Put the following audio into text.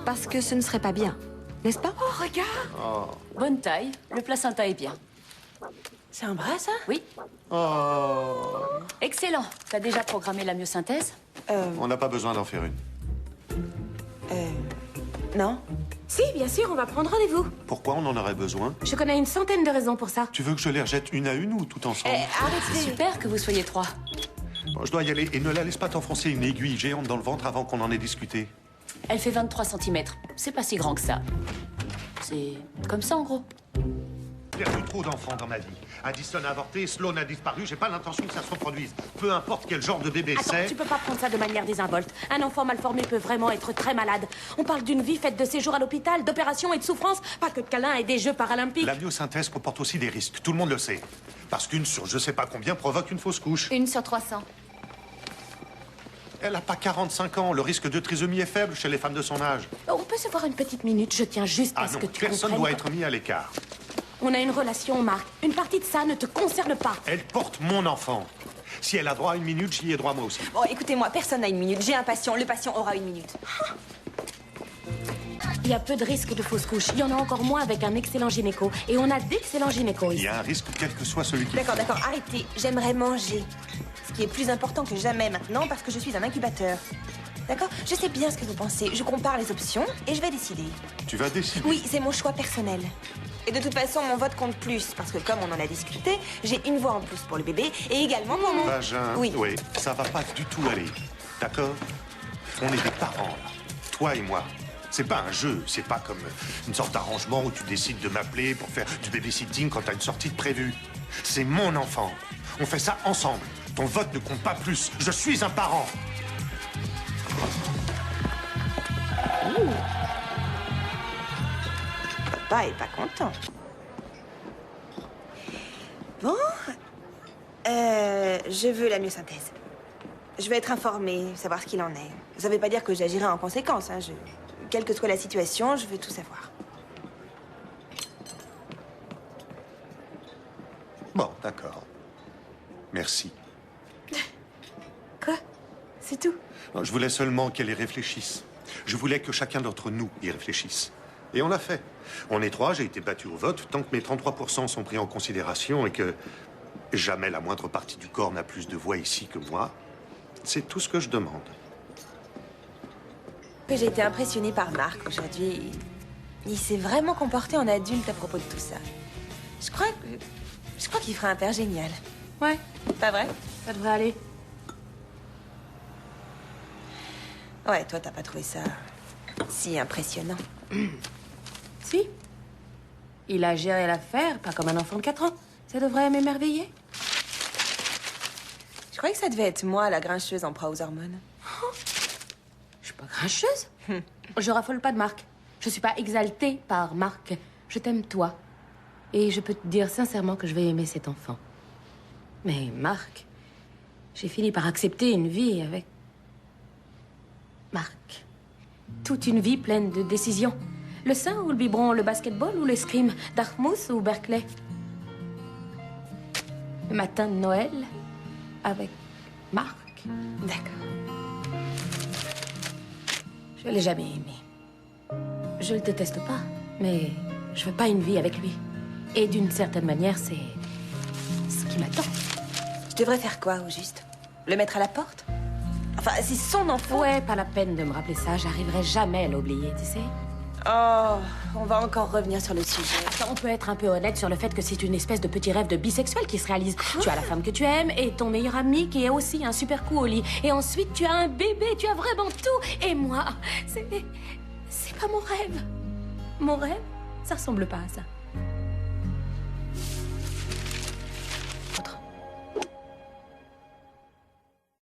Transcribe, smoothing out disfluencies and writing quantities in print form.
Parce que ce ne serait pas bien, n'est-ce pas? Oh, regarde! Oh. Bonne taille, le placenta est bien. C'est un bras, ça? Oui. Oh. Excellent. T'as déjà programmé la myosynthèse? On n'a pas besoin d'en faire une. Non. Si, bien sûr, on va prendre rendez-vous. Pourquoi on en aurait besoin? Je connais une centaine de raisons pour ça. Tu veux que je les rejette une à une ou tout ensemble? Arrêtez. Super que vous soyez 3. Bon, je dois y aller. Et ne la laisse pas t'enfoncer une aiguille géante dans le ventre avant qu'on en ait discuté. Elle fait 23 cm. C'est pas si grand que ça. C'est comme ça, en gros. J'ai perdu trop d'enfants dans ma vie. Addison a avorté, Sloan a disparu. J'ai pas l'intention que ça se reproduise. Peu importe quel genre de bébé Attends, c'est. tu peux pas prendre ça de manière désinvolte. Un enfant mal formé peut vraiment être très malade. On parle d'une vie faite de séjours à l'hôpital, d'opérations et de souffrances, pas que de câlins et des Jeux paralympiques. La myosynthèse comporte aussi des risques. Tout le monde le sait. Parce qu'une sur je sais pas combien provoque une fausse couche. 1 sur 300. Elle a pas 45 ans. Le risque de trisomie est faible chez les femmes de son âge. On peut se voir une petite minute, je tiens juste à Ah ce non, que tu personne comprennes. doit être mis à l'écart. On a une relation, Marc. Une partie de ça ne te concerne pas. Elle porte mon enfant. Si elle a droit à une minute, j'y ai droit moi aussi. Bon, écoutez-moi, personne n'a une minute. J'ai un patient, le patient aura une minute. Il y a peu de risques de fausse couche. Il y en a encore moins avec un excellent gynéco. Et on a d'excellents gynécos Il ici. y a un risque quel que soit celui qui... D'accord, arrêtez. J'aimerais manger. Ce qui est plus important que jamais maintenant parce que je suis un incubateur. D'accord? Je sais bien ce que vous pensez. Je compare les options et je vais décider. Tu vas décider. Oui, c'est mon choix personnel. Et de toute façon, mon vote compte plus parce que comme on en a discuté, j'ai une voix en plus pour le bébé et également pour mon... Vagin, Oui. ça va pas du tout aller. D'accord? On est des parents, là. Toi et moi. C'est pas un jeu, c'est pas comme une sorte d'arrangement où tu décides de m'appeler pour faire du babysitting quand t'as une sortie de prévue. C'est mon enfant. On fait ça ensemble. Ton vote ne compte pas plus. Je suis un parent. Papa est pas content. Bon, je veux la myosynthèse. Je veux être informée, savoir ce qu'il en est. Ça veut pas dire que j'agirai en conséquence. Hein. Quelle que soit la situation, je veux tout savoir. Bon, d'accord. Merci. Quoi? C'est tout? Non, je voulais seulement qu'elle y réfléchisse. Je voulais que chacun d'entre nous y réfléchisse. Et on l'a fait. On est 3, j'ai été battu au vote, tant que mes 33% sont pris en considération et que jamais la moindre partie du corps n'a plus de voix ici que moi. C'est tout ce que je demande. J'ai été impressionnée par Marc aujourd'hui. Il s'est vraiment comporté en adulte à propos de tout ça. Je crois qu'il ferait un père génial. Ouais, Pas vrai? ça devrait aller. Ouais, toi, t'as pas trouvé ça si impressionnant. Si. Il a géré l'affaire, pas comme un enfant de 4 ans. Ça devrait m'émerveiller. Je croyais que ça devait être moi, la grincheuse en proie aux hormones. Je suis pas grincheuse. Je raffole pas de Marc. Je suis pas exaltée par Marc. Je t'aime toi. Et je peux te dire sincèrement que je vais aimer cet enfant. Mais Marc, j'ai fini par accepter une vie avec... Marc. Toute une vie pleine de décisions. Le sein ou le biberon, le basketball ou l'escrime, Dartmouth ou Berkeley. Le matin de Noël avec Marc. D'accord. Je l'ai jamais aimé. Je le déteste pas, mais je veux pas une vie avec lui. Et d'une certaine manière, c'est ce qui m'attend. Je devrais faire quoi, au juste? Le mettre à la porte? Enfin, c'est son enfant. Ouais, pas la peine de me rappeler ça. J'arriverai jamais à l'oublier, tu sais. Oh, on va encore revenir sur le sujet. On peut être un peu honnête sur le fait que c'est une espèce de petit rêve de bisexuel qui se réalise. Tu as la femme que tu aimes et ton meilleur ami qui est aussi un super coup au lit. Et ensuite, tu as un bébé, tu as vraiment tout. Et moi, c'est pas mon rêve. Mon rêve, ça ressemble pas à ça.